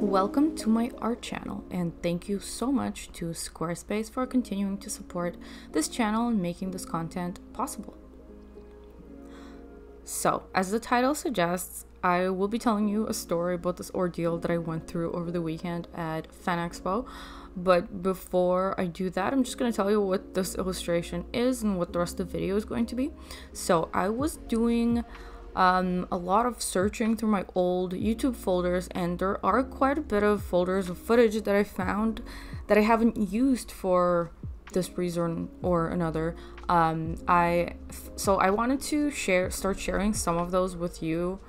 Welcome to my art channel, and thank you so much to Squarespace for continuing to support this channel and making this content possible. So, as the title suggests, I will be telling you a story about this ordeal that I went through over the weekend at Fan Expo. But before I do that, I'm just going to tell you what this illustration is and what the rest of the video is going to be. So, I was doing a lot of searching through my old YouTube folders, and there are quite a bit of folders of footage that I found that I haven't used for this reason or another. So I wanted to start sharing some of those with you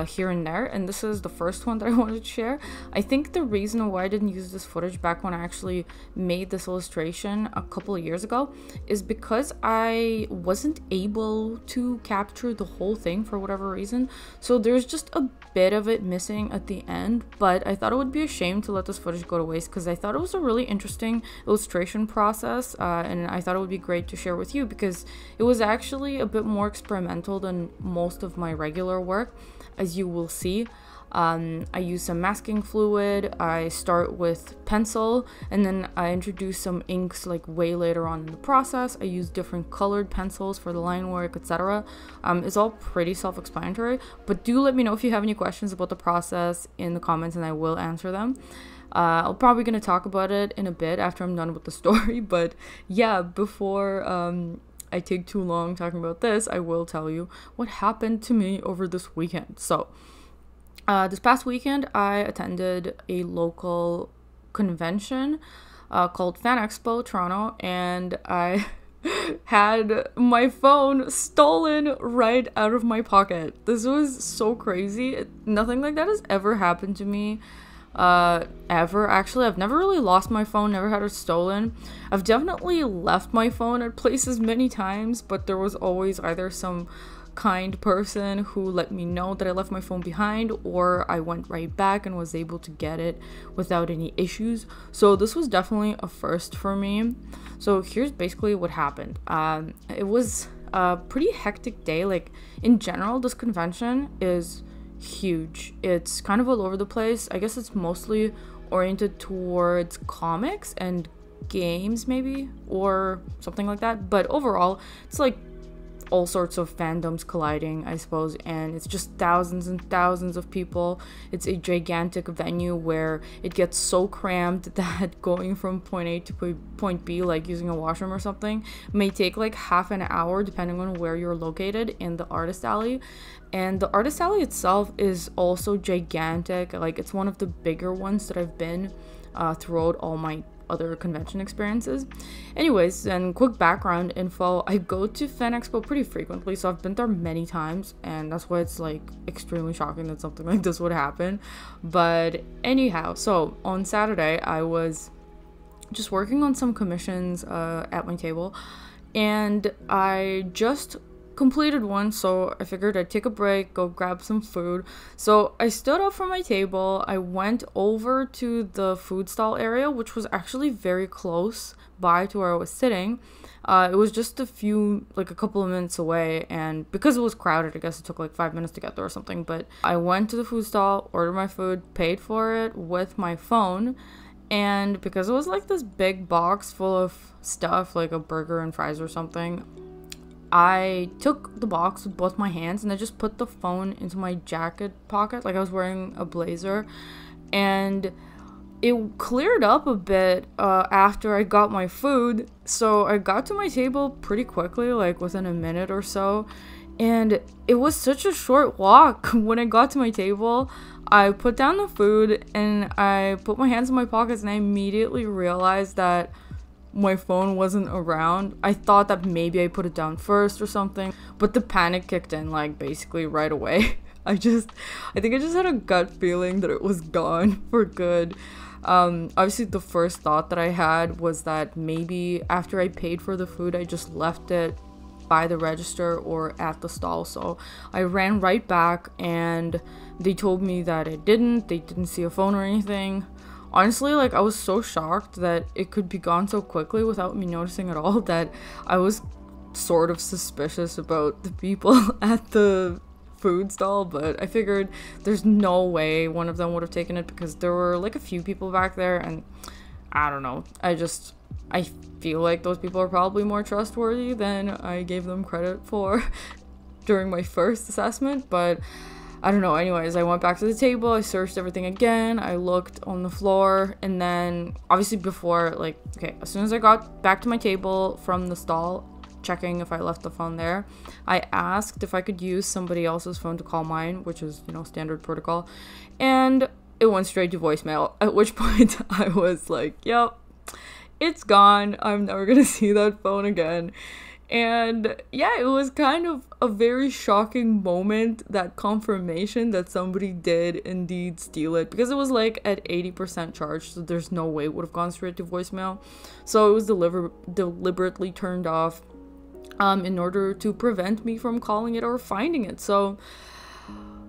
here and there, and this is the first one that I wanted to share. I think the reason why I didn't use this footage back when I actually made this illustration a couple of years ago is because I wasn't able to capture the whole thing for whatever reason. So there's just a bit of it missing at the end, but I thought it would be a shame to let this footage go to waste because I thought it was a really interesting illustration process, and I thought it would be great to share with you because it was actually a bit more experimental than most of my regular work. As you will see, I use some masking fluid. I start with pencil, and then I introduce some inks like way later on in the process. I use different colored pencils for the line work, etc. It's all pretty self-explanatory, but do let me know if you have any questions about the process in the comments and I will answer them. I'm probably going to talk about it in a bit after I'm done with the story, but yeah, before I take too long talking about this, I will tell you what happened to me over this weekend. So, this past weekend, I attended a local convention called Fan Expo Toronto, and I had my phone stolen right out of my pocket. This was so crazy. Nothing like that has ever happened to me. Ever. Actually, I've never really lost my phone, never had it stolen. I've definitely left my phone at places many times, but there was always either some kind person who let me know that I left my phone behind, or I went right back and was able to get it without any issues. So this was definitely a first for me. So here's basically what happened. It was a pretty hectic day. Like, in general, this convention is huge. It's kind of all over the place. I guess it's mostly oriented towards comics and games maybe, or something like that, but overall it's like all sorts of fandoms colliding, I suppose, and it's just thousands and thousands of people. It's a gigantic venue where it gets so cramped that going from point A to point B, like using a washroom or something, may take like half an hour depending on where you're located in the artist alley. And the artist alley itself is also gigantic. Like, it's one of the bigger ones that I've been throughout all my other convention experiences. Anyways, and quick background info, I go to Fan Expo pretty frequently, so I've been there many times, and that's why it's like extremely shocking that something like this would happen. But anyhow, so on Saturday I was just working on some commissions at my table, and I just completed one, so I figured I'd take a break, go grab some food. So I stood up from my table, I went over to the food stall area, which was actually very close by to where I was sitting. It was just a couple of minutes away, and because it was crowded, I guess it took like 5 minutes to get there or something. But I went to the food stall, ordered my food, paid for it with my phone, and because it was like this big box full of stuff, like a burger and fries or something, I took the box with both my hands and I just put the phone into my jacket pocket, like I was wearing a blazer, and it cleared up a bit after I got my food. So I got to my table pretty quickly, like within a minute or so, and it was such a short walk. When I got to my table, I put down the food and I put my hands in my pockets, and I immediately realized that my phone wasn't around. I thought that maybe I put it down first or something, but the panic kicked in like basically right away. I think I just had a gut feeling that it was gone for good. Obviously the first thought that I had was that maybe after I paid for the food, I just left it by the register or at the stall. So I ran right back, and they told me that they didn't see a phone or anything. Honestly, like, I was so shocked that it could be gone so quickly without me noticing at all that I was sort of suspicious about the people at the food stall, but I figured there's no way one of them would have taken it because there were like a few people back there, and I don't know, I feel like those people are probably more trustworthy than I gave them credit for during my first assessment. But I don't know. Anyways, I went back to the table, I searched everything again, I looked on the floor, and then obviously before, like, okay, as soon as I got back to my table from the stall, checking if I left the phone there, I asked if I could use somebody else's phone to call mine, which is, you know, standard protocol, and it went straight to voicemail, at which point I was like, yep, it's gone, I'm never gonna see that phone again. And yeah, it was kind of a very shocking moment, that confirmation that somebody did indeed steal it, because it was like at 80% charge, so there's no way it would have gone straight to voicemail. So it was deliberately turned off in order to prevent me from calling it or finding it. So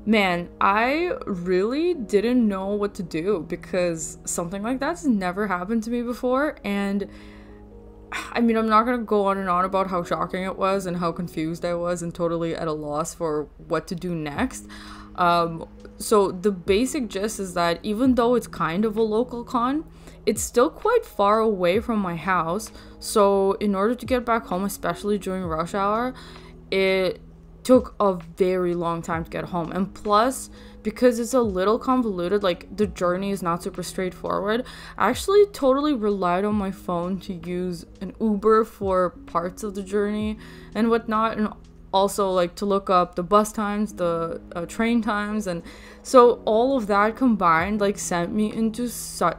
man, I really didn't know what to do, because something like that's never happened to me before. And I mean, I'm not gonna go on and on about how shocking it was and how confused I was and totally at a loss for what to do next. So the basic gist is that even though it's kind of a local con, it's still quite far away from my house. So in order to get back home, especially during rush hour, it took a very long time to get home. And plus, because it's a little convoluted, like the journey is not super straightforward, I actually totally relied on my phone to use an Uber for parts of the journey and whatnot, and also like to look up the bus times, the train times, and so all of that combined like sent me into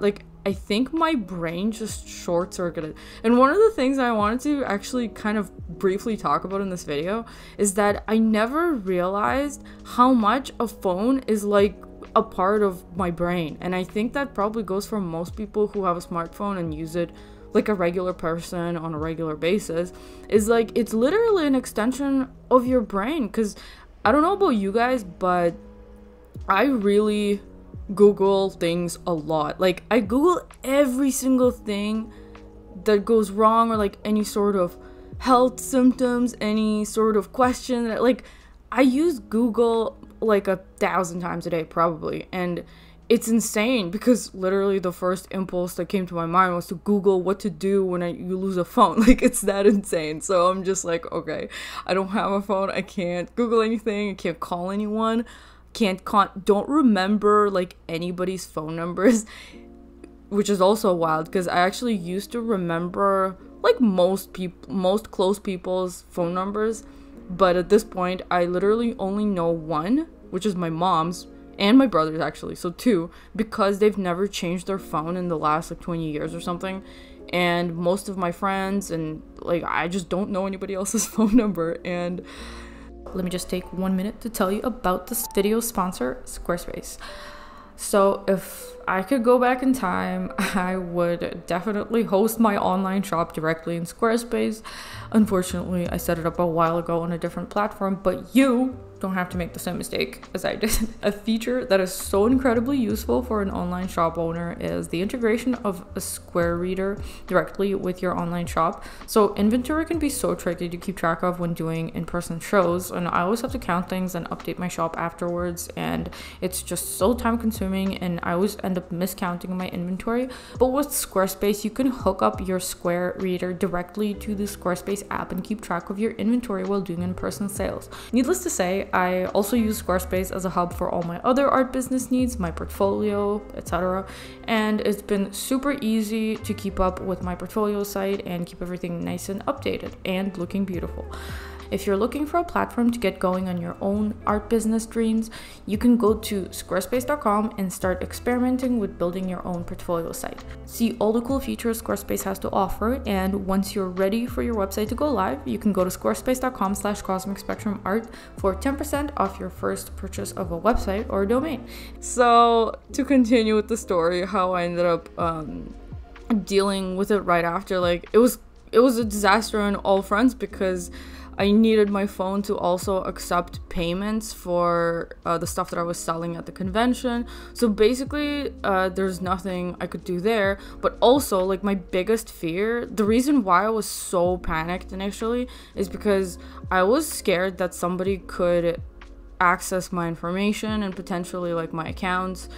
like, I think my brain just short-circuited. And one of the things I wanted to actually kind of briefly talk about in this video is that I never realized how much a phone is like a part of my brain. And I think that probably goes for most people who have a smartphone and use it like a regular person on a regular basis, is like it's literally an extension of your brain. Because I don't know about you guys, but I really Google things a lot. Like I Google every single thing that goes wrong, or like any sort of health symptoms, any sort of question. Like I use Google like 1,000 times a day probably, and it's insane because literally the first impulse that came to my mind was to Google what to do when you lose a phone. Like it's that insane. So I'm just like, okay, I don't have a phone, I can't Google anything, I can't call anyone, don't remember like anybody's phone numbers, which is also wild because I actually used to remember like most close people's phone numbers, but at this point I literally only know one, which is my mom's and my brother's actually, so two, because they've never changed their phone in the last like 20 years or something. And most of my friends and like I just don't know anybody else's phone number. And let me just take 1 minute to tell you about this video sponsor, Squarespace. So if I could go back in time, I would definitely host my online shop directly in Squarespace. Unfortunately, I set it up a while ago on a different platform, but you don't have to make the same mistake as I did. A feature that is so incredibly useful for an online shop owner is the integration of a Square Reader directly with your online shop. So inventory can be so tricky to keep track of when doing in-person shows, and I always have to count things and update my shop afterwards, and it's just so time consuming, and I always end up miscounting my inventory. But with Squarespace, you can hook up your Square Reader directly to the Squarespace app and keep track of your inventory while doing in-person sales. Needless to say, I also use Squarespace as a hub for all my other art business needs, my portfolio, etc. And it's been super easy to keep up with my portfolio site and keep everything nice and updated and looking beautiful. If you're looking for a platform to get going on your own art business dreams, you can go to squarespace.com and start experimenting with building your own portfolio site. See all the cool features Squarespace has to offer, and once you're ready for your website to go live, you can go to squarespace.com/cosmicspectrumart for 10% off your first purchase of a website or a domain. So to continue with the story, how I ended up dealing with it right after, like it was a disaster on all fronts because I needed my phone to also accept payments for the stuff that I was selling at the convention. So basically, there's nothing I could do there. But also, like, my biggest fear, the reason why I was so panicked initially is because I was scared that somebody could access my information and potentially like my accounts,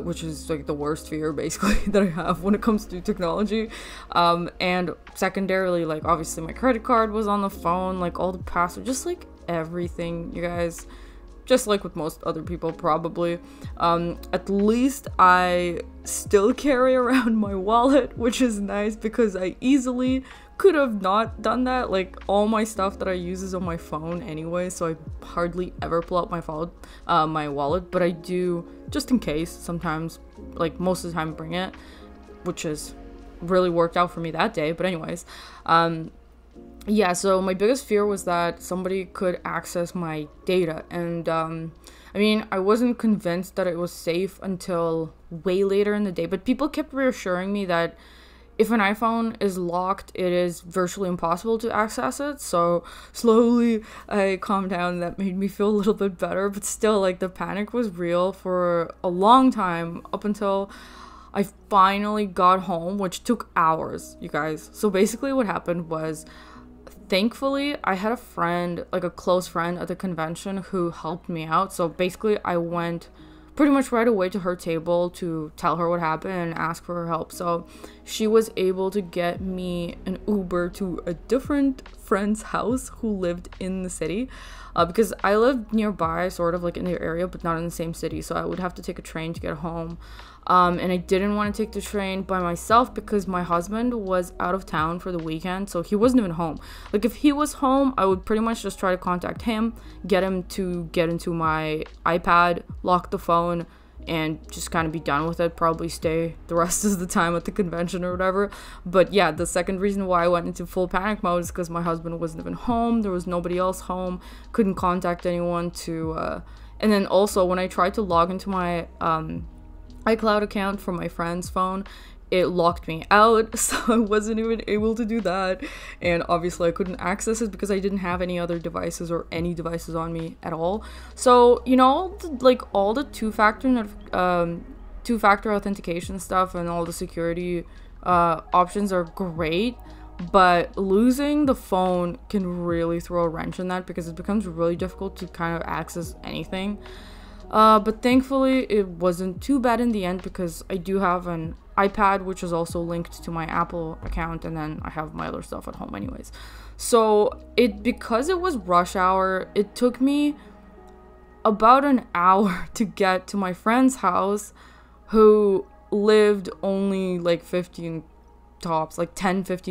which is like the worst fear basically that I have when it comes to technology. And secondarily, like obviously my credit card was on the phone, like all the passwords, just like everything, you guys. Just like with most other people probably. At least I still carry around my wallet, which is nice because I easily could have not done that. Like all my stuff that I use is on my phone anyway, so I hardly ever pull out my wallet, but I do just in case sometimes, like most of the time bring it, which has really worked out for me that day. But anyways, yeah, so my biggest fear was that somebody could access my data, and I mean, I wasn't convinced that it was safe until way later in the day, but people kept reassuring me that if an iPhone is locked, it is virtually impossible to access it. So slowly I calmed down. That made me feel a little bit better, but still, like, the panic was real for a long time, up until I finally got home, which took hours, you guys. So basically what happened was, thankfully, I had a friend, like a close friend at the convention, who helped me out. So basically I went pretty much right away to her table to tell her what happened and ask for her help. So she was able to get me an Uber to a different friend's house who lived in the city, because I lived nearby, sort of like in the area, but not in the same city. So I would have to take a train to get home. And I didn't want to take the train by myself because my husband was out of town for the weekend, so he wasn't even home. Like, if he was home, I would pretty much just try to contact him, get him to get into my iPad, lock the phone, and just kind of be done with it. Probably stay the rest of the time at the convention or whatever. But yeah, the second reason why I went into full panic mode is because my husband wasn't even home. There was nobody else home. Couldn't contact anyone to... And then also, when I tried to log into my... iCloud account from my friend's phone, it locked me out, so I wasn't even able to do that. And obviously I couldn't access it because I didn't have any other devices or any devices on me at all. So, you know, like all the two-factor authentication stuff and all the security options are great, but losing the phone can really throw a wrench in that, because it becomes really difficult to kind of access anything. But thankfully it wasn't too bad in the end, because I do have an iPad which is also linked to my Apple account, and then I have my other stuff at home anyways. So because it was rush hour, it took me about an hour to get to my friend's house, who lived only like 10-15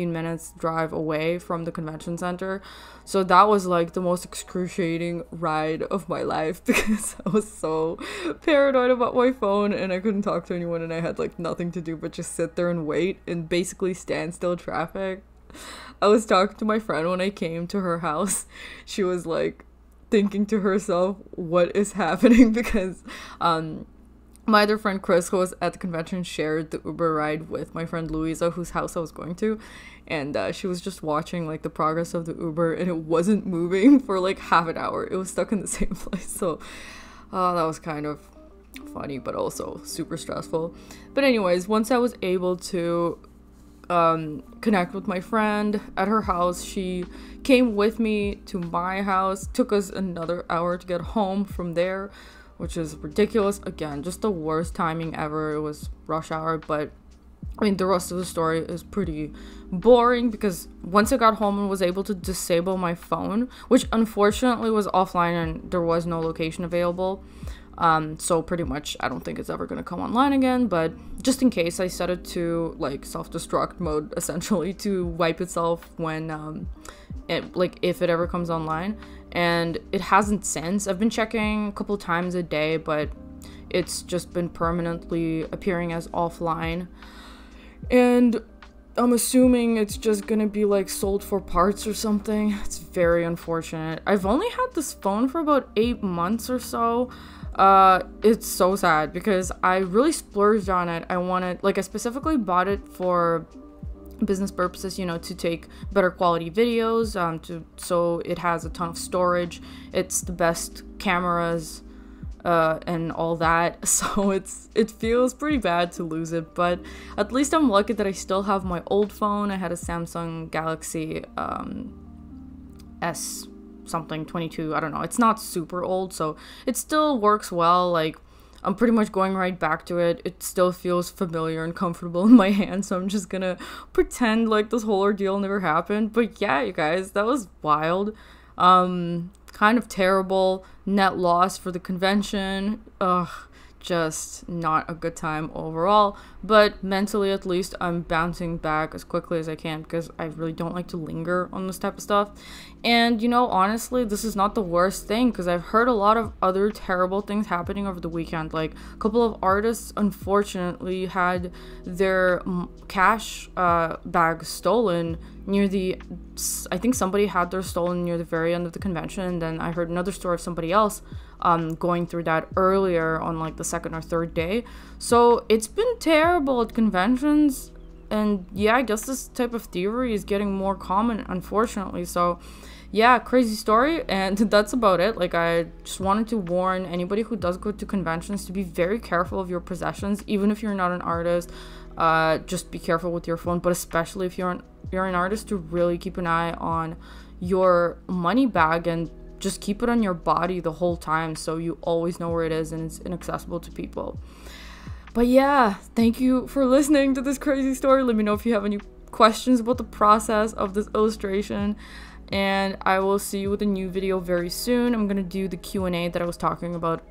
minutes drive away from the convention center. So that was like the most excruciating ride of my life, because I was so paranoid about my phone and I couldn't talk to anyone, and I had like nothing to do but just sit there and wait in basically standstill traffic. I was talking to my friend when I came to her house. She was like thinking to herself, what is happening? Because my other friend Chris, who was at the convention, shared the Uber ride with my friend Louisa, whose house I was going to, and she was just watching like the progress of the Uber, and it wasn't moving for like half an hour. It was stuck in the same place. So that was kind of funny, but also super stressful. But anyways, once I was able to connect with my friend at her house, she came with me to my house. Took us another hour to get home from there, which is ridiculous. Again, just the worst timing ever. It was rush hour, but I mean, the rest of the story is pretty boring, because once I got home and was able to disable my phone, which unfortunately was offline and there was no location available, so pretty much I don't think it's ever gonna come online again, but just in case, I set it to like self-destruct mode, essentially, to wipe itself when if it ever comes online. And it hasn't since. I've been checking a couple times a day, but it's just been permanently appearing as offline. And I'm assuming it's just gonna be like sold for parts or something. It's very unfortunate. I've only had this phone for about 8 months or so. It's so sad because I really splurged on it. I specifically bought it for business purposes, you know, to take better quality videos, so it has a ton of storage, it's the best cameras, and all that. So it feels pretty bad to lose it, but at least I'm lucky that I still have my old phone. I had a Samsung Galaxy S something, 22, I don't know. It's not super old, so it still works well. Like, I'm pretty much going right back to it. It still feels familiar and comfortable in my hand, so I'm just gonna pretend like this whole ordeal never happened. But yeah, you guys, that was wild. Kind of terrible. Net loss for the convention. Ugh, just not a good time overall. But mentally, at least, I'm bouncing back as quickly as I can because I really don't like to linger on this type of stuff. And, you know, honestly, this is not the worst thing because I've heard a lot of other terrible things happening over the weekend. Like, a couple of artists, unfortunately, had their cash bag stolen near the... I think somebody had theirs stolen near the very end of the convention. And then I heard another story of somebody else going through that earlier on, like, the second or third day. So, it's been terrible at conventions. And yeah, I guess this type of theory is getting more common, unfortunately. So yeah, crazy story, and that's about it. Like, I just wanted to warn anybody who does go to conventions to be very careful of your possessions, even if you're not an artist. Just be careful with your phone, but especially if you're an artist, to really keep an eye on your money bag and just keep it on your body the whole time so you always know where it is and it's inaccessible to people. But yeah, thank you for listening to this crazy story. Let me know if you have any questions about the process of this illustration. And I will see you with a new video very soon. I'm going to do the Q&A that I was talking about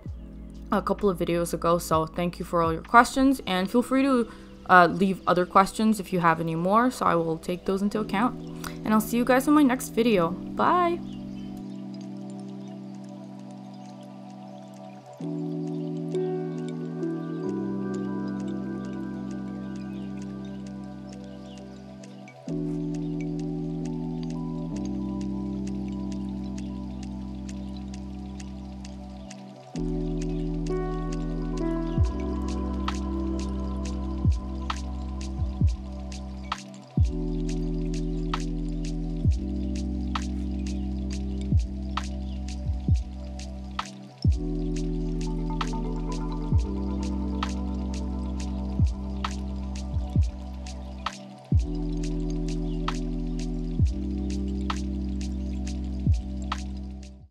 a couple of videos ago. So thank you for all your questions. And feel free to leave other questions if you have any more. So I will take those into account. And I'll see you guys in my next video. Bye!